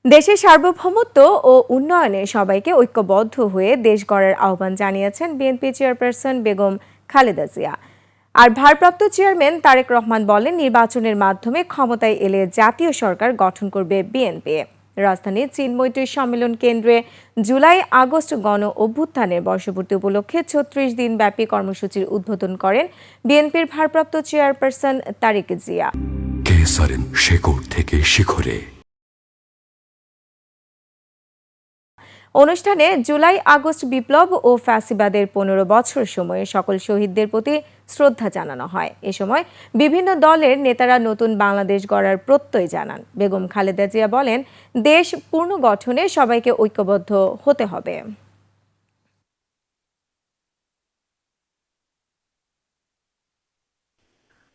দেশের সার্বভৌমত্ব ও উন্নয়নে সবাইকে ঐক্যবদ্ধ হয়ে দেশ গড়ার আহ্বান জানিয়েছেন বিএনপি চেয়ারপারসন বেগম খালেদা জিয়া। আর ভারপ্রাপ্ত চেয়ারম্যান তারেক রহমান বলেন, নির্বাচনের মাধ্যমে ক্ষমতায় এলে জাতীয় সরকার গঠন করবে বিএনপি। রাজধানীর চিন্ময়ী সম্মেলন কেন্দ্রে জুলাই আগস্ট গণ অভ্যুত্থানের বর্ষপূর্তি উপলক্ষে ৩৬ দিনব্যাপী কর্মসূচির উদ্বোধন করেন বিএনপির ভারপ্রাপ্ত চেয়ারপারসন তারেক জিয়া। কেসারেন শেকড় থেকে শিখরে। অনুষ্ঠানে জুলাই আগস্ট বিপ্লব ও ফ্যাসিবাদের ১৫ বছর সময়ে সকল শহীদদের প্রতি শ্রদ্ধা জানানো হয়। এ সময় বিভিন্ন দলের নেতারা নতুন বাংলাদেশ গড়ার প্রত্যয় জানান। বেগম খালেদা জিয়া বলেন, দেশ পুনর্গঠনে সবাইকে ঐক্যবদ্ধ হতে হবে।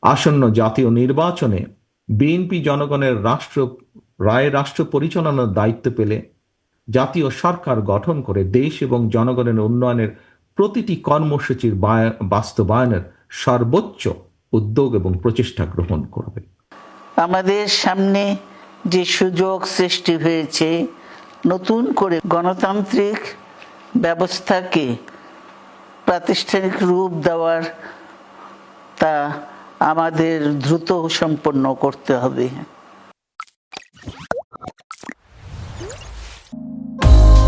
আসন্ন জাতীয় নির্বাচনে বিএনপি জনগণের রাষ্ট্র পরিচালনার দায়িত্ব পেলে জাতীয় সরকার গঠন করে দেশ এবং জনগণের উন্নয়নের প্রতিটি কর্মসূচির বাস্তবায়নের সর্বোচ্চ উদ্যোগ এবং প্রচেষ্টা গ্রহণ করবে। আমাদের সামনে যে সুযোগ সৃষ্টি হয়েছে নতুন করে গণতান্ত্রিক ব্যবস্থাকে প্রাতিষ্ঠানিক রূপ দেওয়ার, তা আমাদের দ্রুত সম্পন্ন করতে হবে।